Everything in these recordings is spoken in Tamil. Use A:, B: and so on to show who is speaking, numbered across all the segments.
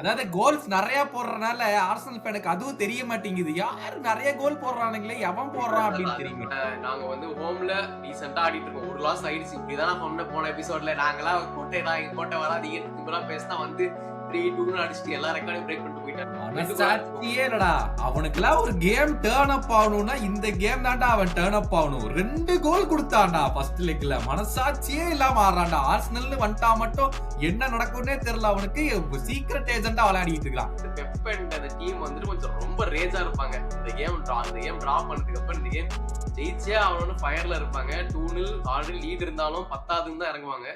A: அதாவது கோல்ஸ் நிறைய போடுறனால ஆர்சனல் ஃபேனுக்கு அதுவும் தெரிய மாட்டேங்குது. யாரு நிறைய கோல் போடுறானுங்களே, எவன் போடுறான் அப்படின்னு தெரிய மாட்டேங்குது.
B: நாங்க வந்து ஹோம்ல டீசெண்டா ஆடிட்டு இருக்கோம். ஒரு லாஸ் ஆயிடுச்சு. இப்படிதான் சொன்ன போன எபிசோட்ல நாங்கெல்லாம் கோட்டை தான் எங்க கோட்டை வராதீங்கன்னு இப்பெல்லாம் பேசினா வந்து 3-2 அடிச்சுட்டு எல்லா ரெக்கார்டையும் பிரேக் பண்ணிட்டு போயிட்டாங்க.
A: மனசாட்சியே இல்லடா. அவனுக்குலாம் ஒரு கேம் டர்ன் அப் ஆகணும்னா இந்த கேம் தான்டா அவன் டர்ன் அப் ஆகணும். 2 கோல் கொடுத்தான்டா ஃபர்ஸ்ட் லெக்ல. மனசாட்சியே இல்லாம ஆடுறான்டா. ஆர்சனல்னு வந்துட்டா மட்டும் என்ன நடக்கும்னே தெரியல அவனுக்கு. சீக்ரெட் ஏஜென்ட்டா விளையாடிட்டு இருக்கான்.
B: பெப் அண்ட் அந்த டீம் வந்துட்டு கொஞ்சம் ரொம்ப ரேஜா இருப்பாங்க. இந்த கேம் டிரா பண்ணதுக்கு அப்புறம் இந்த கேம் ஜெயிச்சே அவனோட ஃபயர்ல இருப்பாங்க. 2-0 ஆல்ரெடி லீட் இருந்தாலும் 10வது தான் இறங்குவாங்க.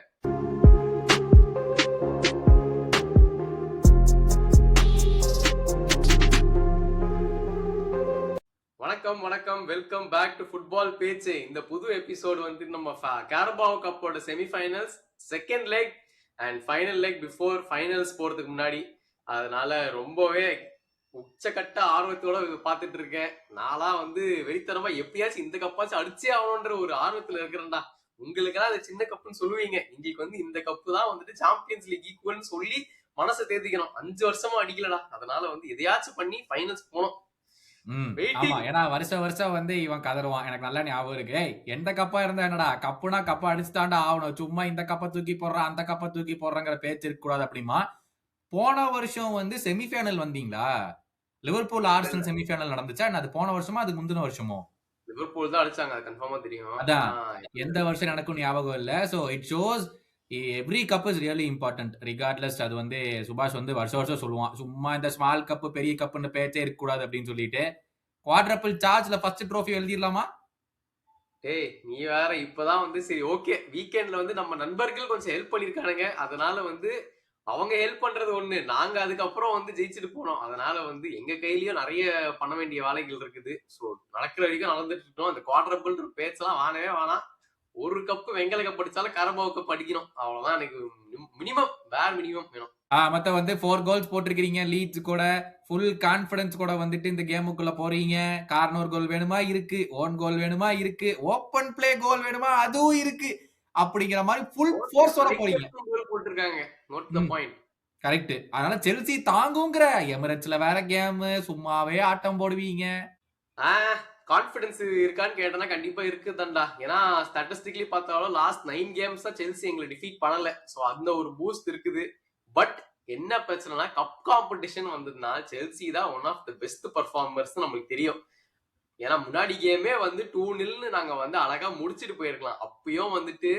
B: வணக்கம் வெல்கம் பேக் டு ஃபுட்பால் பேச்சு. இந்த புது எபிசோடு வந்து நம்ம கேரபாவோ கப்போட semifinals second leg and final leg before finals போறதுக்கு முன்னாடி. அதனால ரொம்பவே உச்சக்கட்ட ஆர்வத்தோட பார்த்துட்டு இருக்கேன். நான்லாம் வந்து வெறித்தனமா எப்படியாச்சும் இந்த கப்பாச்சும் அடிச்சே ஆகணுன்ற ஒரு ஆர்வத்துல இருக்கிறேன்டா. உங்களுக்கெல்லாம் அது சின்ன கப்புன்னு சொல்லுவீங்க. எங்களுக்கு வந்து இந்த கப்பு தான் வந்துட்டு சாம்பியன்ஸ் லீக் ஈக்குவல்னு சொல்லி மனசை தேர்த்திக்கணும். 5 வருஷமா அடிக்கலடா. அதனால வந்து எதையாச்சும் பண்ணி ஃபைனல்ஸ் போனோம்.
A: ஆமா, ஏன்னா வருஷம் வந்து இவன் கதறுவான். எனக்கு நல்லா ஞாபகம் இருக்கு. எந்த கப்பா இருந்தா என்னடா, கப்புனா கப்பா அடிச்சுதான்டா ஆகணும். சும்மா இந்த கப்பை தூக்கி போடுறான், அந்த கப்பை தூக்கி போடுறங்கிற பேச்சு இருக்க கூடாது அப்படிமா. போன வருஷம் வந்து செமிஃபைனல் வந்தீங்களா? லிவர்பூல் ஆர்சனல் செமிஃபைனல் நடந்துச்சா? அது போன வருஷமா அதுக்கு முந்தின வருஷமோ?
B: லிவர்பூல் தான் அடிச்சாங்க, அது கன்ஃபார்மா தெரியும்.
A: அதான் எந்த வருஷம் எனக்கும் ஞாபகம் இல்ல. So it shows every cup is really important regardless. அது வந்து சுபாஷ் வந்து வருஷம் சொல்லுவான். சும்மா இந்த ஸ்மால் கப் பெரிய கப்னு பேச்சே இருக்க கூடாது அப்படின்னு சொல்லிட்டு குவாட்ரபிள் சார்ஜ்ல ஃபர்ஸ்ட் ட்ரோஃபி எழுதிடலாமா?
B: டேய் நீ வேற இப்பதான் வந்து சரி ஓகே வீக்கெண்ட்ல வந்து நம்ம நண்பர்கள் கொஞ்சம் ஹெல்ப் பண்ணிருக்கானுங்க. அதனால வந்து அவங்க ஹெல்ப் பண்றது ஒண்ணு, நாங்க அதுக்கப்புறம் வந்து ஜெயிச்சுட்டு போனோம். அதனால வந்து எங்க கையிலயும் நிறைய பண்ண வேண்டிய வேலைகள் இருக்குது. சோ நடக்கிற வரைக்கும் நடந்துட்டு இருக்கோம். அந்த குவாட்ரபிள் பேச்செல்லாம் வானவே வேணாம். ஒரு கப்பு வெங்கல கப் அடிச்சாலும் கரபாவ் கப் அடிக்கணும், அவ்வளவுதான் எனக்கு மினிமம். வேர் மினிமம் வேணும்.
A: மொத்தம் வந்து 4 கோல்ஸ் போட்டிருக்கீங்க. லீட்ஸ் கூட ஃபுல் கான்பிடன்ஸ் கூட வந்துட்டு இந்த கேமுக்குள்ள போறீங்க. கார்னர் கோல் வேணுமா இருக்கு, ஓன் கோல் வேணுமா இருக்கு, ஓபன் பிளே கோல் வேணுமா அதுவும் இருக்கு. அப்படிங்கிற மாதிரி ஃபுல் ஃபோர்ஸோட போறீங்க.
B: கோல் போட்டுருக்காங்க. Note the point.
A: கரெக்ட். அதனால செல்சி தாங்குங்கிற. எமிரேட்ஸ்ல வேற கேம், சும்மாவே ஆட்டம் போடுவீங்க.
B: கான்பிடன்ஸ் இருக்கான்னு கேட்டனா கண்டிப்பா இருக்குதான்டா. ஏன்னா ஸ்டாட்டிஸ்டிக்கலி பார்த்தாலும் லாஸ்ட் 9 கேம்ஸ் தான் செல்சி எங்களை டிஃபீட் பண்ணல. சோ அந்த ஒரு பூஸ்ட் இருக்குது. பட் என்ன பிரச்சனைனா கப் காம்படிஷன் வந்ததுன்னா செல்சி தான் one of the best performers நமக்கு தெரியும். ஏன்னா முன்னாடி கேமே வந்து 2-0 நாங்க வந்து அழகா முடிச்சுட்டு போயிருக்கலாம். அப்பயும் வந்துட்டு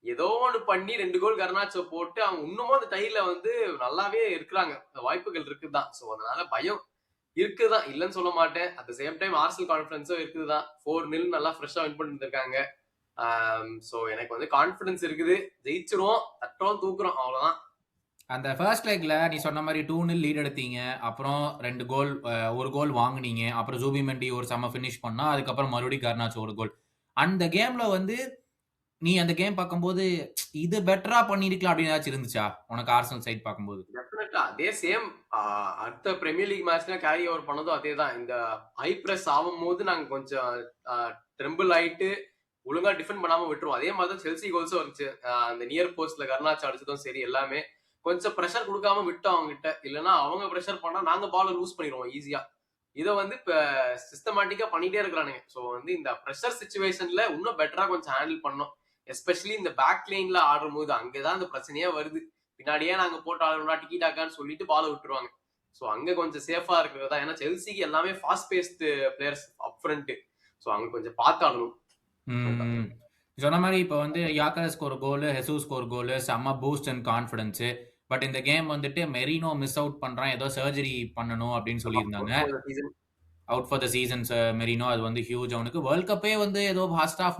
B: ஏதோ ஒண்ணு பண்ணி 2 கோல் கர்னாச்சோ போட்டு அவங்க இன்னமும் அந்த டைல வந்து நல்லாவே இருக்கிறாங்க. வாய்ப்புகள் இருக்குதான். சோ அதனால பயம் இருக்குதான், இல்லன்னு சொல்ல மாட்டேன். At the same time Arsenal கான்ஃபிடன்ஸும் இருக்குதான். 4-0 நல்லா ஃப்ரெஷ்ஷா வின் பண்ணிட்டு இருக்காங்க. சோ எனக்கு வந்து கான்ஃபிடன்ஸ் இருக்குது. ஜெயிச்சிருவோம், தட்டுறோம், தூக்குறோம், அவ்வளவுதான்.
A: அந்த ஃபர்ஸ்ட் லெக்ல நீ சொன்ன மாதிரி 2-0 லீட் எடுத்தீங்க. அப்புறம் 2 கோல், 1 கோல் வாங்குனீங்க. அப்புறம் ஜூபிமெண்டி ஒரு செம ஃபினிஷ் பண்ணா. அதுக்கப்புறம் மறுபடியும் கர்னாச்சோ 1 கோல். அந்த கேம்ல வந்து நீ அந்த கேம் பார்க்கும்போது இது பெட்டரா பண்ணிருக்கலாம் அப்படின்னு ஏதாச்சும் இருந்துச்சா உனக்கு ஆர்சனல் சைட் பார்க்கும்போது?
B: டெஃபினட்டா அதே சேம். அடுத்த பிரீமியர் லீக் மேட்ச்ல கேரி ஓவர் பண்ணதும் அதே தான். இந்த ஹை பிரஸ் ஆகும்போது நாங்க கொஞ்சம் ட்ரெம்பிள் ஆயிட்டு ஒழுங்கா டிஃபெண்ட் பண்ணாம விட்டுருவோம். அதே மாதிரி தான் செல்சி கோல்ஸும் இருந்துச்சு. அந்த நியர் போஸ்ட்ல கர்னாச்சோ அடிச்சதும் சரி, எல்லாமே கொஞ்சம் ப்ரெஷர் கொடுக்காம விட்டோம் அவங்க கிட்ட. இல்லைன்னா அவங்க ப்ரெஷர் பண்ணா நாங்க பால லூஸ் பண்ணிடுவோம் ஈஸியா. இதை வந்து இப்ப சிஸ்டமேட்டிக்கா பண்ணிட்டே இருக்கிறானுங்க. ஸோ வந்து இந்த ப்ரெஷர் சுச்சுவேஷன்ல இன்னும் பெட்டரா கொஞ்சம் ஹேண்டில் பண்ணோம். எஸ்பெஷலி இந்த பேக் லைன்ல ஆடும் போது அங்கதான் அந்த பிரச்சனையே வருது. பின்னாடியே நாங்க போட்டு ஆடணும்னா டிக்கி டாக்கான்னு சொல்லிட்டு பால விட்டுருவாங்க. ஸோ அங்க கொஞ்சம் சேஃபா இருக்கிறதா. ஏன்னா செல்சிக்கு எல்லாமே fast paced players up front. So அங்க கொஞ்சம் பார்த்து ஆடணும்.
A: சொன்ன மாதிரி இப்போ வந்து யாக்கரஸ்க்கு ஒரு கோல், ஹெசூஸ்க்கு ஒரு கோல், செம்ம பூஸ்ட் அண்ட் கான்ஃபிடன்ஸ். பட் இந்த கேம் வந்துட்டு மெரினோ மிஸ் அவுட் பண்றான், ஏதோ சர்ஜரி பண்ணணும் அப்படின்னு சொல்லியிருந்தாங்க. Out for the seasons Marino. அது வந்து ஹியூஜ். அவனுக்கு வேர்ல்ட் கப்பே வந்து ஏதோ ஃபர்ஸ்ட் ஆஃப்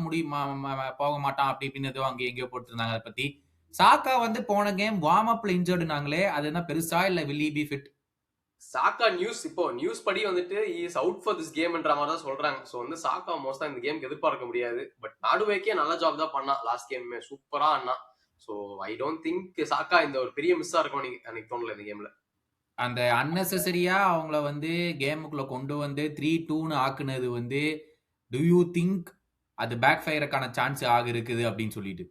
A: போக மாட்டான் அப்படி இப்படின்னு ஏதோ அங்கே எங்கேயோ போட்டுருந்தாங்க. அதை பத்தி சாக்கா வந்து போன கேம் வார்ம் அப்ல இன்ஜர்டுனாங்களே, அது என்ன பெருசா இல்ல வில் ஹி பி ஃபிட்?
B: சாக்கா நியூஸ் படி வந்துட்டு இஸ் அவுட் ஃபார் திஸ் கேம்ன்ற மாதிரி தான் சொல்றாங்க. ஸோ வந்து சாக்கா மோஸ்டா இந்த கேமுக்கு எதிர்பார்க்க முடியாது. பட் நாடுவேக்கே நல்ல ஜாப் தான் பண்ணா. லாஸ்ட் கேம் சூப்பரா ஆனா. ஸோ ஐ டோன்ட் திங்க் சாக்கா இந்த ஒரு பெரிய மிஸ்ஸா இருக்கும் எனக்கு தோணல இந்த கேம்ல.
A: அந்த அன்னெசரியா அவங்கள வந்து கேமுக்குள்ள கொண்டு வந்து 3-2ன்னு ஆக்குனது வந்து டு யூ திங்க் அது பேக் ஃபயருக்கான சான்ஸ் ஆக இருக்குது அப்படின்னு சொல்லிட்டு?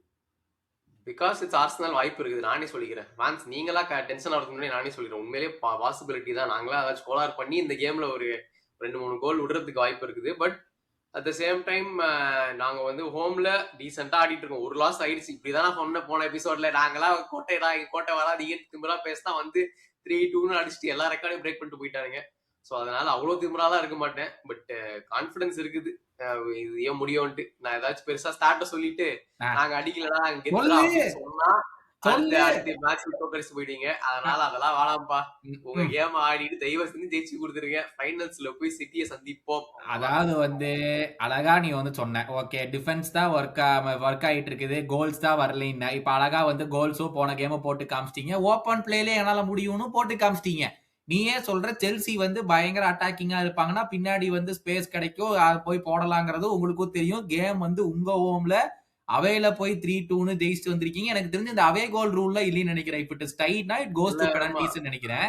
B: பிகாஸ் இட்ஸ் ஆர்சனல் வாய்ப்பு இருக்குது. நானே சொல்லிக்கிறேன். ஃபேன்ஸ் நீங்களா டென்ஷன் ஆகிறதுக்கு முன்னாடி நானே சொல்லிக்கிறேன். உண்மையிலேயே பாசிபிலிட்டி தான். நாங்களா ஏதாச்சும் கோளாறு பண்ணி இந்த கேம்ல ஒரு 2-3 கோல் விடுறதுக்கு வாய்ப்பு இருக்குது. But at the same time நாங்க வந்து ஹோம்ல டீசெண்டா ஆடிட்டு இருக்கோம். ஒரு லாஸ் ஆயிடுச்சு. இப்படிதான் நான் சொன்ன போன எபிசோட்ல நாங்களாம் கோட்டை வராதீங்க திமிரா பேசினா வந்து 3-2 அடிச்சுட்டு எல்லா ரெக்கார்டையும் பிரேக் பண்ணிட்டு போயிட்டானுங்க. ஸோ அதனால அவ்வளவு திமிராலாம் இருக்க மாட்டேன். பட் கான்பிடன்ஸ் இருக்குது. இது ஏன் முடியும்ட்டு நான் ஏதாச்சும் பெருசா ஸ்டார்ட்ட சொல்லிட்டு நாங்க அடிக்கலடா நாங்க கெத்துறா அப்படின்னு சொன்னா அடுத்த மேட்ச் தோக்கடிச்சு போயிட்டீங்க. அதனால அதெல்லாம் வேணாம்ப்பா. உங்க கேம் ஆடிட்டு தயவு செஞ்சு ஜெயிச்சு கொடுத்துருங்க. ஃபைனல்ஸ்ல போய் சிட்டியை சந்திப்போம்.
A: அதாவது வந்து அழகா நீ வந்து சொன்ன ஓகே டிஃபென்ஸ் தான் ஒர்க் ஆயிட்டு இருக்குது, கோல்ஸ் தான் வரலைன்னா இப்ப அழகா வந்து கோல்ஸும் போன கேம போட்டு காமிச்சிட்டீங்க, ஓப்பன் பிளேல என்னால முடியும்னு போட்டு காமிச்சிட்டீங்க. நீயே சொல்ற செல்சி வந்து பயங்கர அட்டாக்கிங்கா இருப்பாங்கன்னா பின்னாடி வந்து ஸ்பேஸ் கிடைக்கும், போய் போடலாங்கிறது உங்களுக்கும் தெரியும். கேம் வந்து உங்க ஹோம்ல அவேல போய் 3-2 ஜெயிச்சுட்டு வந்திருக்கீங்க. எனக்கு தெரிஞ்சு இந்த அவே கோல் ரூல்ல இல்லைன்னு நினைக்கிறேன். இப்ப இட் டைட்னா இட் கோஸ் டு பெனல்டிஸ் நினைக்கிறேன்.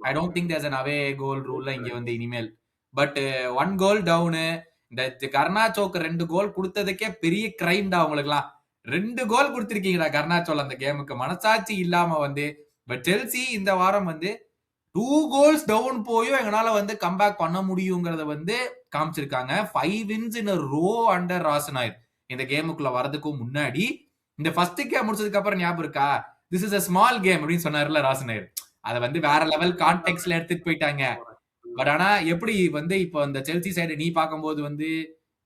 A: I don't think there's an away goal ரூல்ல இங்க வந்து இனிமேல். பட் 1 கோல் டவுனு, இந்த கர்னாச்சோக்கு 2 கோல் கொடுத்ததுக்கே பெரிய கிரைம்டா உங்களுக்குலாம். 2 கோல் கொடுத்திருக்கீங்கடா கர்னாச்சோல அந்த கேமுக்கு, மனசாட்சி இல்லாம வந்து. பட் செல்சி இந்த வாரம் வந்து 2 கோல்ஸ் டவுன் போயும் எங்களால வந்து கம்பேக் பண்ண முடியுங்கிறத வந்து காமிச்சிருக்காங்க. 5 wins in a row under ராசனாயர். இந்த கேமுக்குள்ள வரதுக்கு முன்னாடி இந்த ஃபர்ஸ்ட் கேம் முடிச்சதுக்கு அப்புறம் ஞாபகம் இருக்கா, this is a small game அப்படின்னு சொன்னார்ல ராசனாயர். அதை வந்து வேற லெவல் கான்டெக்ட்ல எடுத்துட்டு போயிட்டாங்க. பட் ஆனா எப்படி வந்து இப்போ இந்த செல்சி சைடு நீ பார்க்கும்போது வந்து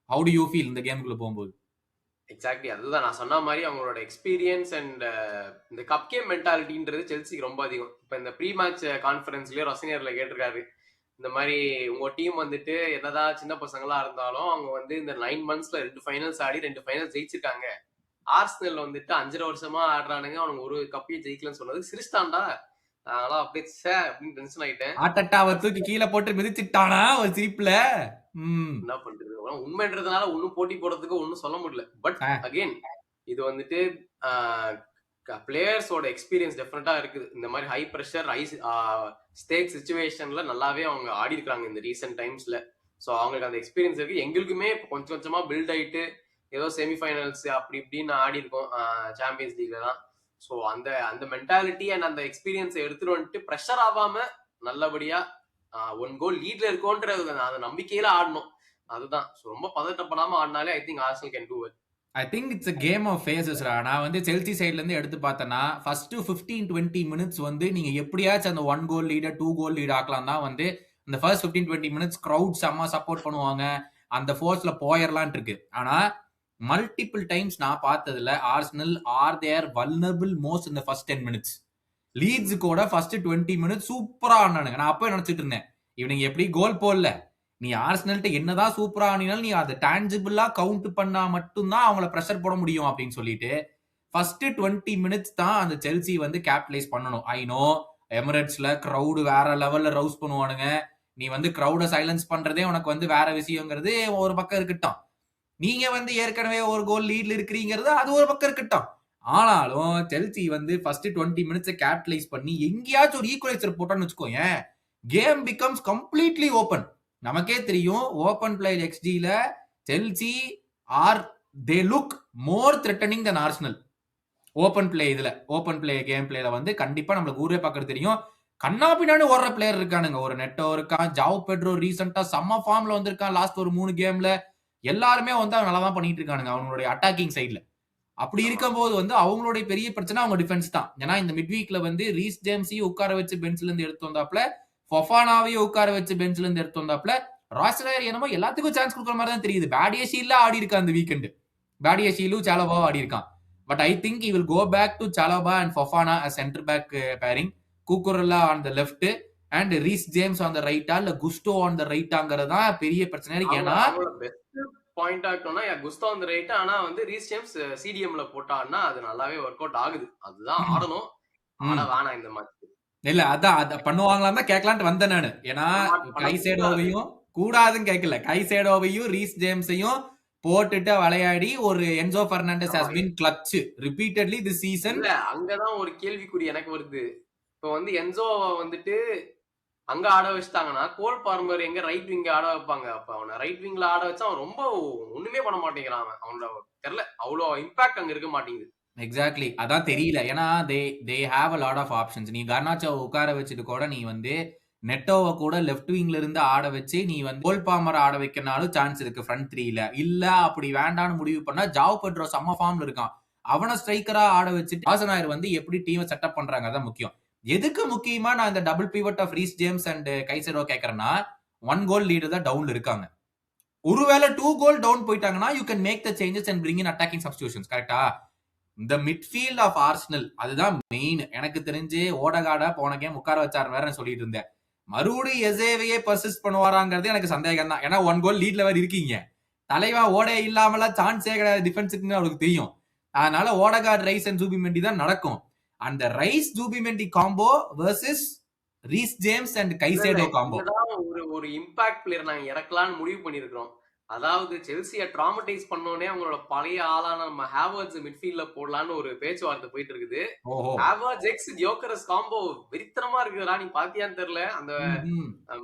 A: how do you feel இந்த கேமுக்குள்ள போகும்போது?
B: எக்ஸாக்ட்லி அதுதான் நான் சொன்ன மாதிரி அவங்களோட எக்ஸ்பீரியன்ஸ் அண்ட் இந்த கப் கேம் மென்டாலிட்டின்றது செல்சிக்கு ரொம்ப அதிகம். இப்போ இந்த ப்ரீ மேட்ச் கான்ஃபரன்ஸ்லயோ ரசிகர்ல கேட்டிருக்காரு, இந்த மாதிரி உங்க டீம் வந்துட்டு என்னதான் சின்ன பசங்களா இருந்தாலும் அவங்க வந்து இந்த 9 monthsல 2 ஃபைனல்ஸ் ஆடி 2 ஃபைனல்ஸ் ஜெயிச்சிருக்காங்க. ஆர்சனல் வந்துட்டு 5 வருஷமா ஆடுறானுங்க, அவனுக்கு ஒரு கப்பையும் ஜெயிக்கலன்னு சொன்னது சிரிஸ்டான்டா. அதெல்லாம் அப்படியே அப்படின்னு டென்ஷன் ஆயிட்டேன்.
A: ஆட்டட்டாவை தூக்கி கீழே போட்டு மிதிச்சிட்டானா ஒரு சிரிப்புல.
B: என்ன பண்றது, உண்மைன்றதுனால ஒன்னும் போட்டி போடுறதுக்கு ஒன்னும் சொல்ல முடியல. பட் அகைன் இது வந்துட்டு பிளேயர்ஸோட எக்ஸ்பீரியன்ஸ் டெஃபினட்டா இருக்குது. இந்த மாதிரி ஹை ப்ரெஷர் ஹை ஸ்டேக் சிச்சுவேஷன்ல நல்லாவே அவங்க ஆடி இருக்காங்க இந்த ரீசெண்ட் டைம்ஸ்ல. ஸோ அவங்களுக்கு அந்த எக்ஸ்பீரியன்ஸ் இருக்கு. எங்களுக்குமே கொஞ்சம் கொஞ்சமா பில்ட் ஆயிட்டு ஏதோ செமிஃபைனல்ஸ் அப்படி இப்படின்னு ஆடி இருக்கோம் சாம்பியன்ஸ் லீக்ல தான். ஸோ அந்த அந்த மென்டாலிட்டி அண்ட் அந்த எக்ஸ்பீரியன்ஸை எடுத்துட்டு வந்துட்டு ப்ரெஷர் ஆகாம நல்லபடியா 1 கோல் லீட்ல இருக்கோன்ற அந்த நம்பிக்கையில ஆடணும். அதுதான் ரொம்ப பதட்டப்படாம ஆடினாலே I think Arsenal can do it.
A: I think it's a game of ஃபேஸஸ்ரா. நான் வந்து செல்சி சைட்ல இருந்து எடுத்து பார்த்தேன்னா ஃபர்ஸ்ட் 15-20 minutes வந்து நீங்க எப்படியாச்சும் அந்த 1 கோல் லீட 2 கோல் லீட் ஆக்கலாம் தான் வந்து இந்த ஃபர்ஸ்ட் 15-20 minutes கிரவுட் செம்ம சப்போர்ட் பண்ணுவாங்க, அந்த ஃபோர்ஸ்ல போயிடலான் இருக்கு. ஆனா மல்டிபிள் டைம்ஸ் நான் பார்த்ததுல Arsenal are their vulnerable most இந்த ஃபர்ஸ்ட் 10 minutes. லீட்ஸ் கூட ஃபர்ஸ்ட் 20 minutes சூப்பரா ஆனானுங்க. நான் அப்பவே நினைச்சிட்டு இருந்தேன் இவனுங்க எப்படி கோல் போடல, நீ ஆர்சனல்ட்ட என்னதான் சூப்பரா ஆனினாலும் நீ அதை டான்ஜிபிளா கவுண்ட் பண்ணா மட்டும்தான் அவங்கள ப்ரெஷர் போட முடியும் அப்படின்னு சொல்லிட்டு ஃபர்ஸ்ட் 20 minutes தான் அந்த செல்சி வந்து கேபிட்டலைஸ் பண்ணணும். ஐ நோ எமிரேட்ஸ்ல கிரௌடு வேற லெவல்ல ரவுஸ் பண்ணுவானுங்க, நீ வந்து கிரௌட சைலன்ஸ் பண்றதே உனக்கு வந்து வேற விஷயங்கிறது ஒரு பக்கம் இருக்கட்டும், நீங்க வந்து ஏற்கனவே ஒரு கோல் லீட்ல இருக்கிறீங்கிறது அது ஒரு பக்கம் இருக்கட்டும். ஆனாலும் செல்சி வந்து ஃபர்ஸ்ட் 20 minutes கேபிட்டலைஸ் பண்ணி எங்கேயாச்சும் ஒரு ஈக்குவலைசர் போட்டான்னு வச்சுக்கோங்க, கேம் பிகம்ஸ் கம்ப்ளீட்லி ஓபன். நமக்கே தெரியும் ஓபன் பிளே எக்ஸ்ஜில Chelsea are they look more threatening than Arsenal. Open play இதுல ஓபன் பிளே கேம் பிளேல வந்து கண்டிப்பா நம்மளுக்கு ஊரே பார்க்கறது தெரியும். கண்ணா பின்னாடி ஓடுற பிளேயர் இருக்கானுங்க. ஒரு நெட்டோ இருக்கான், ஜாவ் பெட்ரோ ரீசெண்டா செம்ம ஃபார்ம்ல வந்திருக்கான் லாஸ்ட் ஒரு 3 கேம்ல. எல்லாருமே வந்து அவங்க நல்லா தான் பண்ணிட்டு இருக்கானுங்க அவங்களுடைய அட்டாக்கிங் சைட்ல. அப்படி இருக்கும்போது வந்து அவங்களுடைய பெரிய பிரச்சனை அவங்க டிஃபென்ஸ் தான். ஏன்னா இந்த மிட் வீக்ல வந்து ரீஸ் ஜேம்ஸையும் உட்கார வச்சு பெஞ்ச்ல இருந்து எடுத்து வந்தாப்ல, ஃபொஃபானாவையும் உட்கார வச்சு பெஞ்ச்ல இருந்து எடுத்து வந்தாப்ல. ராஸ்டர் என்னமோ எல்லாத்துக்கும் சான்ஸ் கொடுக்குற மாதிரி தான் தெரியுது. பேடியஷீல்ல ஆடி இருக்கான் அந்த வீக்கெண்ட், பேடியஷீலும் சாலோபா ஆடி இருக்கான். But I think he will go back to சாலோபா and Fofana as center back pairing, குக்குரெல்லா on the left and Reece James on the right இல்ல குஸ்டோ on the right தான் பெரிய பிரச்சனை. ஏன்னா
B: பாயிண்ட் ஆகணும்னா குஸ்டோ on the right, ஆனா வந்து ரீஸ் ஜேம்ஸ் சிடிஎம்ல போட்டான்னா அது நல்லாவே ஒர்க் அவுட் ஆகுது. அதுதான் ஆடணும். ஆனா வேணாம் இந்த மாதிரி
A: இல்ல அதான் அத பண்ணுவாங்களான்னு தான் கேட்கலான்ட்டு வந்தேன் நானு. ஏன்னா கைசேடோவையும் கூடாதுன்னு கேட்கல, கைசேடோவையும் ரீஸ் ஜேம்ஸையும் போட்டுட்டு விளையாடி ஒரு Enzo Fernandez has been clutch repeatedly this season.
B: இல்ல அங்கதான் ஒரு கேள்விக்குறி எனக்கு வருது. இப்போ வந்து என்சோ வந்துட்டு அங்க ஆட வச்சுட்டாங்கன்னா கோல் பார்மர் எங்க ரைட் விங்க ஆட வைப்பாங்க. அப்ப அவனை ரைட் விங்ல ஆட வச்சா அவன் ரொம்ப ஒண்ணுமே பண்ண மாட்டேங்கிறான். அவனோட தெரியல அவ்வளோ இம்பாக்ட் அங்க இருக்க மாட்டேங்குது.
A: எக்ஸாக்ட்லி. அதான் தெரியல. ஏன்னா they have a lot of options. நீ கர்னாச்சோவ உட்கார வச்சுட்டு கூட நீ வந்து நெட்டோவ கூட லெஃப்ட் விங்ல இருந்து ஆட வச்சு நீ வந்து கோல் பாமர் ஆட வைக்கனாலும் சான்ஸ் இருக்கு ஃப்ரண்ட் த்ரீல. இல்ல அப்படி வேண்டான்னு முடிவு பண்ணா ஜாவ் பெட்ரோ செம்ம ஃபார்ம்ல இருக்கான். அவன ஸ்ட்ரைக்கரா ஆட வச்சுட்டு ஆசனாயர் வந்து எப்படி டீமை செட்டப் பண்றாங்க அதான் முக்கியம். எதுக்கு முக்கியமா நான் இந்த double pivot of Reece James and Caicedo கேட்கறேன்னா 1 கோல் லீடர் தான் டவுன்ல இருக்காங்க. ஒருவேளை 2 கோல் டவுன் போயிட்டாங்கன்னா you can make the changes and bring in attacking substitutions. கரெக்டா? இந்த மிட்ஃபீல்ட் ஆஃப் ஆர்சனல் அதுதான் மெயின். எனக்கு தெரிஞ்சு ஓடகார்டா போன கேம் உட்கார வச்சாரு வேற சொல்லிட்டு இருந்தேன். மறுபடியும் எசேவையே பர்சிஸ்ட் பண்ணுவாராங்கிறது எனக்கு சந்தேகம் தான். ஏன்னா 1 கோல் லீட்ல வேற இருக்கீங்க. தலைவா ஓடே இல்லாமலாம் சான்ஸே கிடையாது டிஃபென்ஸுக்குன்னு அவருக்கு தெரியும். அதனால ஓடகார்ட் ரைஸ் அண்ட் ஜூபிமெண்டி தான் நடக்கும். அந்த Rice Zubimendi combo versus Reece James and Caicedo combo
B: ஒரு இம்பாக்ட் பிளேயர் நாங்க இறக்கலாம்னு முடிவு பண்ணிருக்கிறோம். அதாவது செல்சியை ட்ராமடைஸ் பண்ணோடனே அவங்களோட பழைய ஆளான நம்ம ஹேவர்ட்ஸ் மிட்ஃபீல்ட்ல போடலான்னு ஒரு பேச்சுவார்த்தை போயிட்டு இருக்குது. ஹேவர்ட்ஸ் எக்ஸ் யோக்கரஸ் காம்போ வெறித்தனமா இருக்குதுடா. நீ பாத்தியான்னு தெரியல அந்த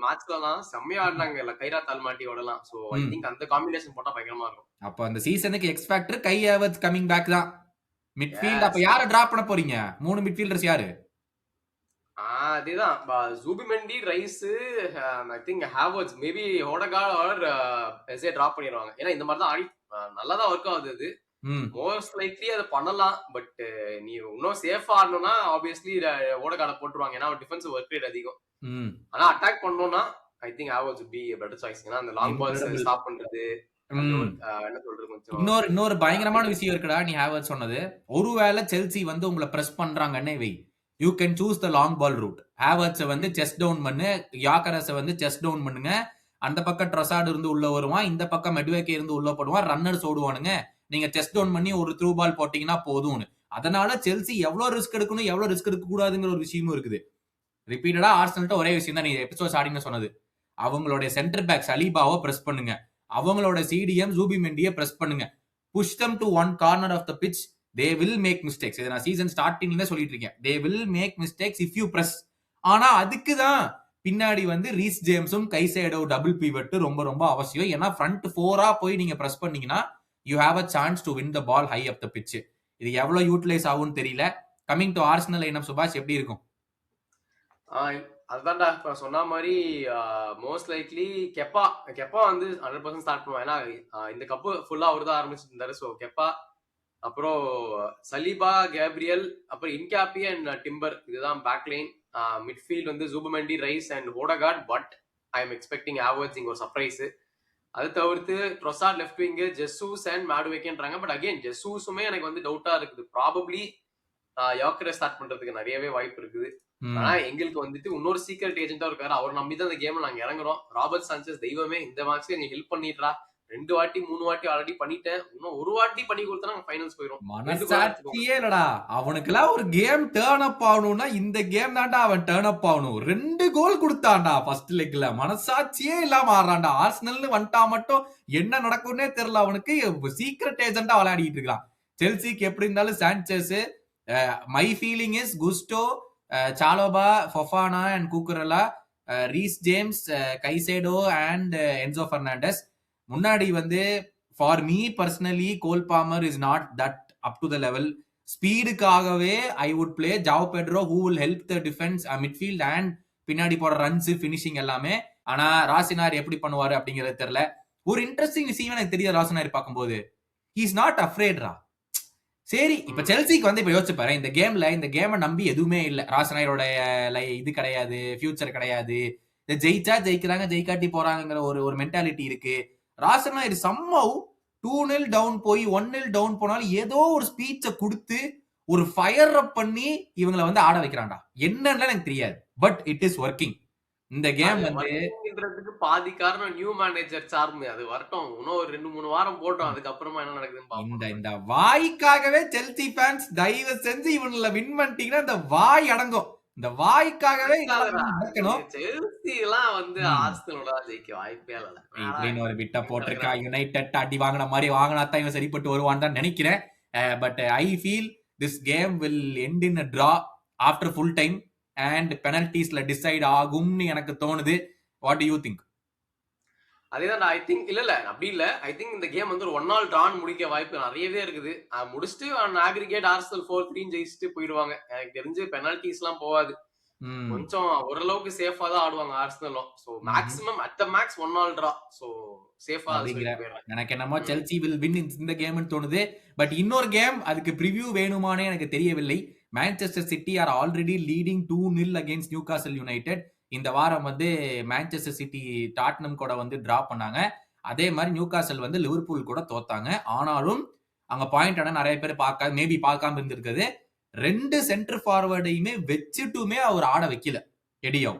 B: மேட்ச்லாம் செம்மையா ஆடினாங்க இல்ல கைரா தால்மாட்டியோடலாம். சோ ஐ திங்க் அந்த காம்பினேஷன் போட்டா பயங்கரமா இருக்கும்.
A: அப்ப அந்த சீசனுக்கு X factor Kai Havertz coming back தான் மிட்ஃபீல்ட். அப்ப யாரை டிராப் பண்ண போறீங்க? 3 மிட்ஃபீல்டர்ஸ் யாரு?
B: அதேதான் Zubimendi Rice I think Havertz maybe Odegaard or எஸ்ஏ டிராப் பண்ணிடுவாங்க. ஏன்னா இந்த மாதிரி தான் ஆடி நல்லா தான் ஒர்க் ஆகுது. அது மோஸ்ட் லைக்லி அதை பண்ணலாம். பட் நீ இன்னும் சேஃபா ஆடணும்னா ஆப்வியஸ்லி ஓடகார்டை போட்டுருவாங்க. ஏன்னா டிஃபென்சிவ் ஒர்க் ரேட் அதிகம். ஆனா அட்டாக் பண்ணணும்னா ஐ think Havertz be better choice. ஏன்னா அந்த லாங் பால்ஸ் ஸ்டாப் பண்றது என்ன சொல்றது.
A: இன்னொரு பயங்கரமான விஷயம் இருக்குடா நீ ஹேவர்ட்ஸ் சொன்னது. ஒருவேளை செல்சி வந்து உங்களை பிரஸ் பண்றாங்கன்னே வை, you can choose the long ball route. ஹேவர்ட்ஸை வந்து செஸ்ட் டவுன் பண்ணு, யாக்கரஸை வந்து செஸ்ட் டவுன் பண்ணுங்க. அந்த பக்கம் ட்ரொசார்ட் இருந்து உள்ள வருவான், இந்த பக்கம் மெட்வேக்கே இருந்து உள்ள போடுவான், ரன்னர்ஸ் ஓடுவானுங்க. நீங்க செஸ்ட் டவுன் பண்ணி ஒரு த்ரூ பால் போட்டீங்கன்னா போதும்னு. அதனால செல்சி எவ்வளவு ரிஸ்க் எடுக்கணும் எவ்வளவு ரிஸ்க் எடுக்க கூடாதுங்கிற ஒரு விஷயமும் இருக்குது. ரிப்பீட்டடா ஆர்சனல்ட்ட ஒரே விஷயம் தான் நீ எபிசோட் ஸ்டார்டிங்ல சொன்னது. அவங்களுடைய சென்டர் பேக் சலீபாவை பிரஸ் பண்ணுங்க, அவங்களோட சிடிஎம் ஜூபிமெண்டியை பிரஸ் பண்ணுங்க, push them to one corner of the pitch. they will make mistakes. இதை நான் சீசன் ஸ்டார்டிங்ல சொல்லிட்டு இருக்கேன். they will make mistakes if you press. ஆனா அதுக்கு தான் பின்னாடி வந்து ரீஸ் ஜேம்ஸும் கைசேடோ டபுள் பிவட் ரொம்ப ரொம்ப அவசியம். ஏன்னா ஃப்ரண்ட் 4-ஆ போய் நீங்க பிரஸ் பண்ணீங்கன்னா you have a chance to win the ball high up the pitch. இது எவ்வளவு யூட்டிலைஸ் ஆகும்னு தெரியல. கமிங் டு ஆர்சனல் லைனப் சுபாஷ் எப்படி இருக்கும்?
B: அதுதான்டா இப்ப சொன்ன மாதிரி மோஸ்ட் லைக்லி கெப்பா வந்து 100% ஸ்டார்ட் பண்ணுவான். ஏன்னா இந்த கப்பு ஃபுல்லா அவர் தான் ஆரம்பிச்சிருந்தாரு. ஸோ கெப்பா, அப்புறம் சலீபா, கேப்ரியல், அப்புறம் இன்காப்பி அண்ட் டிம்பர், இதுதான் பேக் லைன். மிட்ஃபீல்ட் வந்து Zubimendi, Rice and Odegaard. But I'm expecting Havertz இங்க ஒரு சர்ப்ரைஸ். அது தவிர்த்து Trossard left wing, Jesus and மேடுவேக்கேன்றாங்க. பட் அகைன் ஜெசூஸுமே எனக்கு வந்து டவுட்டா இருக்குது. ப்ராபப்ளி யாக்கரை ஸ்டார்ட் பண்றதுக்கு நிறையவே வாய்ப்பு இருக்குது. ஆனா எங்களுக்கு வந்துட்டு இன்னொரு சீக்ரெட் ஏஜென்டா இருக்காரு. அவர் நம்பி தான் இந்த கேம்ல நாங்க இறங்குறோம். ராபர்ட் சாnchez தெய்வமே, இந்த மேட்ச்க்கு நீ ஹெல்ப் பண்ணிடுறா. 2 வாட்டி 3 வாட்டி ஆல்ரெடி பண்ணிட்டேன். இன்னும் ஒரு வாட்டி பண்ணி கொடுத்தா ஃபைனல்ஸ் போயிடும்.
A: மனசாட்சியே இல்லடா அவனுக்குலாம். ஒரு கேம் டர்ன் அப் ஆகணும்னா இந்த கேம் தான்டா அவன் டர்ன் அப் ஆகணும். 2 கோல் கொடுத்தான்டா ஃபர்ஸ்ட் லெக்ல. மனசாட்சியே இல்லாம ஆடுறான்டா. ஆர்சனல்னு வந்துட்டா மட்டும் என்ன நடக்கும்னே தெரியல அவனுக்கு. சீக்ரெட் ஏஜென்டா விளையாடிட்டு இருக்கான். செல்சிக்கு எப்படி இருந்தாலும் சாnchez, my feeling is Gusto, Chalobah, Fofana and Cucurella, Reece James, Caicedo and Enzo Fernandez. முன்னாடி வந்து for me personally Cole Palmer is not that up to the level. ஸ்பீடுக்காகவே I would play Joao Pedro who will help the defence midfield and பின்னாடி போற ரன்ஸ் ஃபினிஷிங் எல்லாமே. ஆனா ராசினார் எப்படி பண்ணுவாரு அப்படிங்கிறது தெரியல. ஒரு இன்ட்ரெஸ்டிங் விஷயம் எனக்கு தெரியாது ராசினார் பார்க்கும்போது, ஹி இஸ் நாட் அஃப்ரேட்ரா. சரி இப்ப செல்சிக்கு வந்து இப்ப யோசிச்சு பாரு, இந்த கேமை நம்பி எதுவுமே இல்ல. ராசனாயரோட இது கிடையாது, ஃபியூச்சர் கிடையாது. ஜெயிச்சா ஜெயிக்கிறாங்க, ஜெயிக்காட்டி போறாங்கிற ஒரு மென்டாலிட்டி இருக்கு. ராசனாயர் சம்மவ் 2-0 டவுன் போய் 1-0 டவுன் போனாலும் ஏதோ ஒரு ஸ்பீச்சை கொடுத்து ஒரு ஃபயர் அப் பண்ணி இவங்களை வந்து ஆட வைக்கிறான்டா. என்னன்னு எனக்கு தெரியாது. But it is working. இந்த கேம் வந்து
B: பாதி காரணம் நியூ மேனேஜர் சார்மு. அது வரட்டும், இன்னும் ஒரு 2-3 வாரம் போட்டோம், அதுக்கப்புறமா என்ன நடக்குதுன்னு.
A: இந்த வாய்க்காகவே செல்சி ஃபேன்ஸ் தயவு செஞ்சு இவங்கள வின் பண்ணிட்டீங்கன்னா இந்த வாய் அடங்கும். இந்த வாய்க்காகவே
B: செல்சி எல்லாம் வந்து ஆர்சனலோட ஜெயிக்க வாய்ப்பே இல்ல.
A: இப்படின்னு ஒரு விட்ட போட்டிருக்கா. யுனைடெட் அடி வாங்கின மாதிரி வாங்கினாத்தான் இவன் சரிப்பட்டு வருவான்னு தான் நினைக்கிறேன். But I feel this game will end in a draw after full time and பெனல்டிஸ்ல டிசைட் ஆகும்னு எனக்கு தோணுது. What do you think?
B: அதேதான் ஐ திங்க் இல்ல அப்படி இல்ல. ஐ திங்க் இந்த கேம் வந்து ஒரு 1 நாள் டிரான் முடிக்க வாய்ப்பு நிறையவே இருக்குது. முடிச்சுட்டு ஆக்ரிகேட் ஆர்சனல் 4-3 ஜெயிச்சுட்டு போயிடுவாங்க. எனக்கு தெரிஞ்சு பெனால்டிஸ் எல்லாம் போகாது. கொஞ்சம் ஓரளவுக்கு சேஃபா தான் ஆடுவாங்க ஆர்சனலும். So maximum at the max 1 நாள் டிரா. சோ சேஃபா
A: எனக்கு என்னமோ செல்சி வில் வின் இந்த கேம்னு தோணுது. பட் இன்னொரு கேம் அதுக்கு ப்ரிவ்யூ வேணுமானே எனக்கு தெரியவில்லை. Manchester city are already leading 2-0 against Newcastle United. இந்த வாரம் வந்து மான்செஸ்டர் சிட்டி டாட்னம் கூட வந்து டிரா பண்ணாங்க. அதே மாதிரி நியூகாசல் வந்து லிவர்பூல் கூட தோத்தாங்க. ஆனாலும் அங்க பாயிண்ட் ஆனா நிறைய பேர் பார்க்காம இருந்திருக்குது. 2 சென்டர் ஃபார்வர்டையுமே வச்சுட்டுமே அவர் ஆட வைக்கல எடியோ.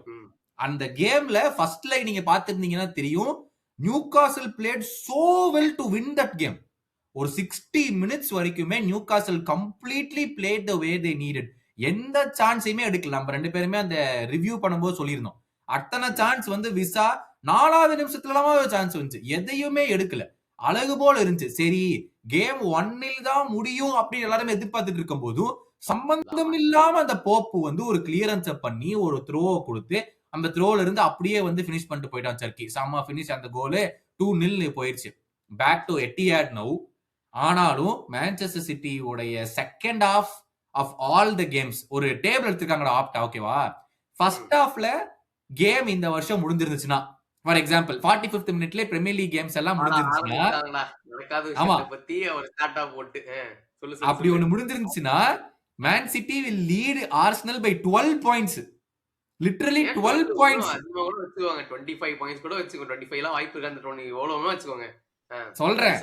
A: அந்த கேம்ல ஃபர்ஸ்ட்ல நீங்க பாத்துருந்தீங்கன்னா தெரியும், Newcastle played so well to win that game. ஒரு 60 மினிட்ஸ் வரைக்குமே Newcastle completely played the way they needed. எந்த சான்ஸையுமே எடுக்கல. நம்ம 2 பேருமே அந்த ரிவ்யூ பண்ணும்போது சொல்லியிருந்தோம், அத்தனை சான்ஸ் வந்து விசா 4வது நிமிஷத்துலதான் சான்ஸ் வந்துச்சு, எதையுமே எடுக்கல. அழகு போல இருந்துச்சு. சரி கேம் 1-0 தான் முடியும் அப்படின்னு எல்லாருமே எதிர்பார்த்துட்டு இருக்கும் போதும் சம்பந்தம் இல்லாம அந்த போப்பு வந்து ஒரு கிளியரன்ஸ் பண்ணி ஒரு த்ரோ கொடுத்து அந்த த்ரோல இருந்து அப்படியே வந்து பினிஷ் பண்ணிட்டு போயிட்டான் சர்க்கி. செம்ம பினிஷ். அந்த கோல் 2-0 போயிடுச்சு. Back to Etihad now. ஆனாலும் மான்செஸ்டர் சிட்டி உடைய second half of all the games ஒரு டேபிள் எடுத்துக்காங்கடா ஆப்டா, ஓகேவா? ஃபர்ஸ்ட் ஹாஃப்ல கேம் இந்த வருஷம் முடிஞ்சிருந்துச்சுன்னா, ஃபார் எக்ஸாம்பிள் 45th மினிட்ல பிரீமியர் லீக் கேம்ஸ் எல்லாம் முடிஞ்சிருந்துச்சுன்னா, ஆமா
B: பத்தி ஒரு ஸ்டார்ட் போட்டு
A: அப்படி ஒன்னு முடிஞ்சிருந்துச்சுன்னா Man City will lead Arsenal by 12 points. Literally 12 points.
B: வச்சுக்கோங்க 25 பாயிண்ட்ஸ் கூட வச்சுக்கோங்க. 25 எல்லாம் வாய்ப்பு இருக்கு. அந்த 20 எவ்வளவுன்னு வச்சுக்கோங்க.
A: சொல்றேன்.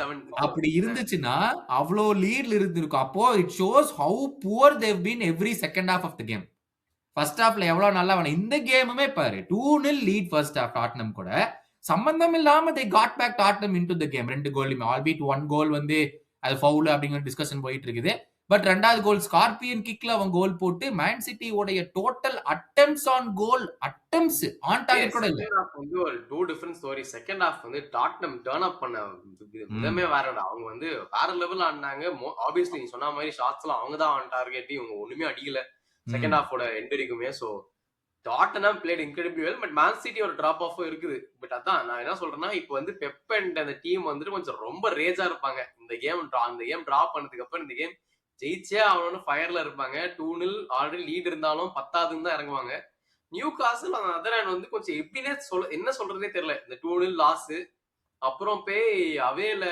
A: அப்படி இருந்துச்சுன்னா அவ்வளோ லீட்ல இருந்திருக்கும். அப்போ it shows how poor they've been every second half of the game. First ஹாஃப்ல எவ்வளவு நல்லா வேணும். இந்த கேமுமே பாரு 2-0 லீட் ஃபர்ஸ்ட் ஹாஃப் டாட்னம் கூட சம்பந்தம் இல்லாம they got back Tottenham into the game. 2 கோலுமே ஆல்பீட் 1 கோல் வந்து அது ஃபவுல் அப்படிங்கிற டிஸ்கஷன் போயிட்டு இருக்குது. பட் 2வது கோல் ஸ்கார்பியன் கிக்ல அவன் கோல் போட்டு மேன் சிட்டி உடைய total attempts on goal attempts on target கூட இல்ல.
B: வந்து ஒரு two different story. Second half வந்து டாட்னம் டர்ன் அப் பண்ண விதமே வேறடா. அவங்க வந்து வேற லெவல் ஆடினாங்க. ஆப்வியஸ்லி நீ சொன்ன மாதிரி ஷாட்ஸ் எல்லாம் அவங்க தான் ஆன் டார்கெட். இவங்க ஒண்ணுமே அடிக்கல செகண்ட் ஹாஃபோட எண்ட் வரைக்குமே. So Tottenham played incredible well. But Man City ஒரு டிராப் ஆஃப் இருக்குது. பட் அதான் நான் என்ன சொல்றேன்னா, இப்போ வந்து பெப் அண்ட் அந்த டீம் வந்துட்டு கொஞ்சம் ரொம்ப ரேஜா இருப்பாங்க. இந்த கேம் டிராப் பண்ணதுக்கு அப்புறம் இந்த கேம் ஜெயிச்சே அவனோட ஃபயர்ல இருப்பாங்க. 2-0 ஆல்ரெடி லீட் இருந்தாலும் 10வது தான் இறங்குவாங்க. நியூ காசல் அந்த அதர் ஹேண்ட் வந்து கொஞ்சம் எப்படின்னே என்ன சொல்றதே தெரியல. இந்த 2-0 லாஸ் அப்புறம் போய் அவேல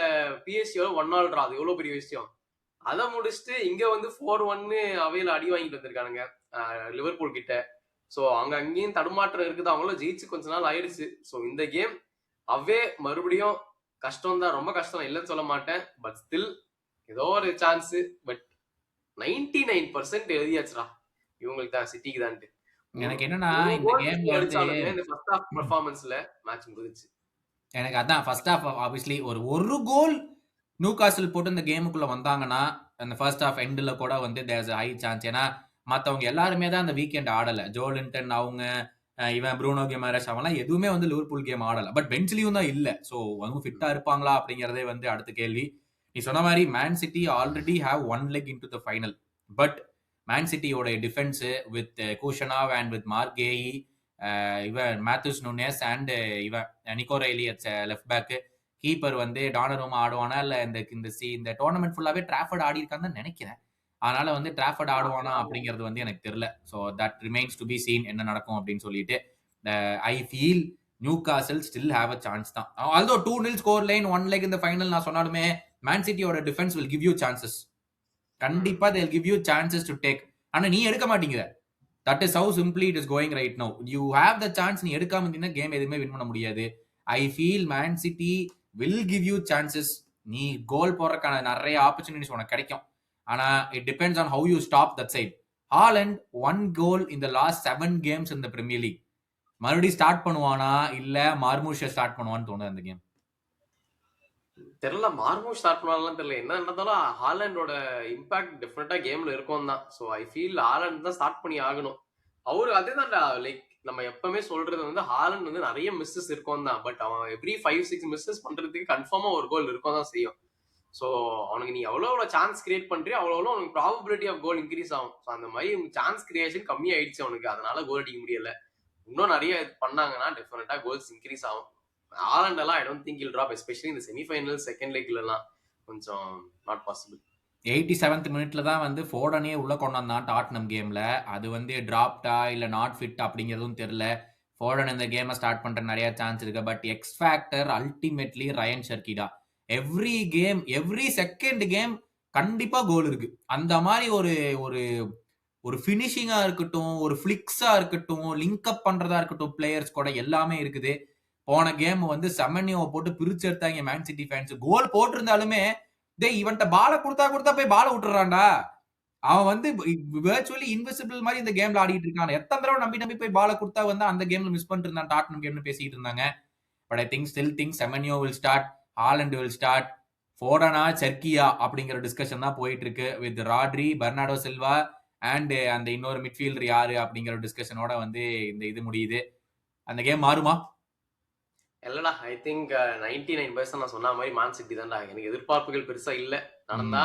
B: பிஎஸ்சியோட 1 நாள் டிரா, அது எவ்வளவு பெரிய விஷயம். அதை முடிச்சுட்டு இங்க வந்து 4-1 அவையில அடி வாங்கிட்டு வந்திருக்கானுங்க லிவர்பூல் கிட்ட. சோ அங்கேயும் தடுமாற்றம் இருக்குது. அவங்களும் ஜெயிச்சு கொஞ்ச நாள் ஆயிடுச்சு. சோ இந்த கேம் அவே மறுபடியும் கஷ்டம் தான், ரொம்ப கஷ்டம் இல்லைன்னு சொல்ல மாட்டேன். பட் ஸ்டில் ஏதோ ஒரு சான்ஸ். பட் 99% எழுதியாச்சுடா இவங்களுக்கு தான், சிட்டிக்கு தான்.
A: எனக்கு என்னன்னா இந்த கேம்ல
B: இந்த ஃபர்ஸ்ட் ஹாஃப் பெர்ஃபார்மன்ஸ்ல மேட்ச் முடிஞ்சிச்சு.
A: எனக்கு அதான் ஃபர்ஸ்ட் ஹாஃப் ஆப்வியஸ்லி ஒரு கோல் நியூகாசல் போட்டு இந்த கேமுக்குள்ள வந்தாங்கன்னா அந்த ஃபர்ஸ்ட் ஹாஃப் எண்ட்ல கூட வந்து தேர்ஸ் ஹை சான்ஸ். ஏன்னா மற்றவங்க எல்லாருமே தான் அந்த வீக்கெண்ட் ஆடல. ஜோலின்டன் அவங்க இவன் ப்ரூனோ கிமாரஸ் அவங்கலாம் எதுவுமே வந்து லிவர்பூல் கேம் ஆடல. பட் பெஞ்ச்லயும் தான் இல்ல. ஸோ அவங்க ஃபிட்டா இருப்பாங்களா அப்படிங்கறதே வந்து அடுத்த கேள்வி. நீ சொன்ன மாதிரி Man City already have 1 leg into the final. But Man சிட்டியோட டிஃபென்ஸ் வித் கூஷனாவ் அண்ட் வித் மார்கேயி, இவன் மேத்யூஸ் நூனேஸ் அண்ட் இவன் Nico O'Reilly at left back, keeper வந்து டானருமா ஆடுவானா இல்ல இந்த டோர்னமெண்ட் ஃபுல்லாவே டிராஃபர்ட் ஆடி இருக்கான்னு நினைக்கிறேன். அதனால வந்து டிராஃபர்ட் ஆடுவானா அப்படிங்கிறது வந்து எனக்கு தெரியல. So that remains to be seen என்ன நடக்கும் அப்படின்னு சொல்லிட்டு. I feel Newcastle still have a chance தான். ஆல்தோ 2-0 ஸ்கோர் லைன் 1 leg இந்த ஃபைனல் நான் சொன்னாலுமே மேன் சிட்டியோட defence will give you chances. கண்டிப்பா they will give you chances to take. ஆனா நீ எடுக்க மாட்டீங்க. that is how simply it is going right now. you have the chance, நீ எடுக்காம இருந்தீங்கன்னா கேம் எதுவுமே வின் பண்ண முடியாது. I feel Man City will give you chances. நீ கோல் போடுறதுக்கான நிறைய ஆப்பர்ச்சுனிட்டிஸ் உனக்கு கிடைக்கும். ஆனா it depends on how you stop that side. Haaland 1 goal in the last 7 games in the Premier League. மறுபடியும் ஸ்டார்ட் பண்ணுவானா இல்ல மார்மூஷ ஸ்டார்ட் பண்ணுவான்னு தோணுது அந்த கேம்.
B: தெரியல, மார்மூஷ் ஸ்டார்ட் பண்ணலாம் தெரியல. என்ன நடந்தாலும் ஹாலண்டோட இம்பாக்ட் டெஃபினட்டா கேம்ல இருக்கும் தான். ஸோ ஐ ஃபீல் ஹாலண்ட் தான் ஸ்டார்ட் பண்ணி ஆகணும். அவரு அதேதான்டா, லைக் நம்ம எப்பவுமே சொல்றது வந்து ஹாலண்ட் வந்து நிறைய மிஸ்ஸஸ் இருக்கும் தான். பட் அவன் எவ்ரி 5-6 மிஸ்ஸஸ் பண்றதுக்கு கன்ஃபார்மா ஒரு கோல் இருக்கும் தான் செய்யும். ஸோ அவனுக்கு நீ எவ்வளோ சான்ஸ் கிரியேட் பண்றியோ அவ்வளோ அவனுக்கு ப்ராபபிலிட்டி ஆஃப் கோல் இன்க்ரீஸ் ஆகும். ஸோ அந்த மாதிரி சான்ஸ் கிரியேஷன் கம்மி ஆயிடுச்சு அவனுக்கு, அதனால கோல் அடிக்க முடியல. இன்னும் நிறைய பண்ணாங்கன்னா டெஃபினட்டா கோல்ஸ் இன்க்ரீஸ் ஆகும். ஹாலண்ட் எல்லாம் ஐ don't think he'll drop, especially இந்த செமிஃபைனல் செகண்ட் லெக்லலாம் கொஞ்சம் நாட் பாசிபிள்.
A: 87th மினிட்ல தான் வந்து ஃபோடனே உள்ள கொண்டு வந்தான் டாட்னம் கேம்ல. அது வந்து டிராப்டா இல்ல நாட் ஃபிட் அப்படிங்கிறதும் தெரியல. ஃபோடன் இந்த கேமை ஸ்டார்ட் பண்ற நிறைய சான்ஸ் இருக்கு. But X factor ultimately Rayan ஷர்கிடா. Every game, every second game கண்டிப்பா கோல் இருக்கு. அந்த மாதிரி ஒரு ஒரு ஒரு ஃபினிஷிங்கா இருக்கட்டும், ஒரு ஃபிளிக்ஸா இருக்கட்டும், லிங்க் அப் பண்றதா இருக்கட்டும், பிளேயர்ஸ் கூட எல்லாமே இருக்குது. போன கேம் வந்து செமனியோவை போட்டு பிரிச்சு எடுத்தாங்க மேன் சிட்டி ஃபேன்ஸ். கோல் போட்டிருந்தாலுமே டேய் இவன்ட்ட பால கொடுத்தா போய் பால விட்டுறான்டா. அவன் வந்து விர்ச்சுவலி இன்விசிபிள் மாதிரி இந்த கேம்ல ஆடிட்டு இருக்கான். எத்தனை தடவை நம்பி போய் பால கொடுத்தா வந்து அந்த கேம்ல மிஸ் பண்ணிட்டு இருந்தான் டாட்னம் கேம்னு பேசிட்டு இருந்தாங்க. But I think still think Semenyo will start, Haaland will start, ஃபோடனா செர்கியா அப்படிங்கிற டிஸ்கஷன் தான் போயிட்டு இருக்கு with Rodri, Bernardo Silva and அந்த இன்னொரு மிட்ஃபீல்டர் யாரு அப்படிங்கிற டிஸ்கஷனோட வந்து இந்த இது முடியுது. அந்த கேம் மாறுமா?
B: இல்லடா, ஐ திங்க் 99% நான் சொன்ன மாதிரி மேன் சிட்டி தான்டா. எனக்கு எதிர்பார்ப்புகள் பெருசா இல்ல. நடந்தா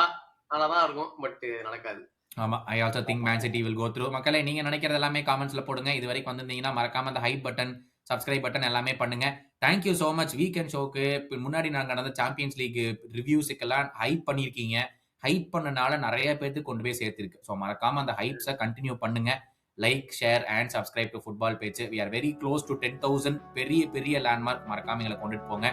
B: நல்லாதான் இருக்கும், பட் நடக்காது.
A: ஆமா, I also think Man City will go through. மக்களே, நீங்க நினைக்கிறது எல்லாமே காமெண்ட்ஸ்ல போடுங்க. இது வரைக்கும் வந்திருந்தீங்கன்னா மறக்காம அந்த ஹைப் பட்டன், சப்ஸ்கிரைப் பட்டன் எல்லாமே பண்ணுங்க. Thank you so much. வீக்கெண்ட் ஷோக்கு முன்னாடி நாங்க நடந்த சாம்பியன்ஸ் லீக் ரிவ்யூஸுக்கெல்லாம் ஹைப் பண்ணிருக்கீங்க. ஹைப் பண்ணனால நிறைய பேருக்கு கொண்டு போய் சேர்த்திருக்கு. ஸோ மறக்காம அந்த ஹைப்ஸை கண்டினியூ பண்ணுங்க. Like, share and subscribe to football page. We are very close to 10,000. பெரிய பெரிய லேண்ட்மார்க். மறக்காம எங்களை கொண்டுட்டு போங்க.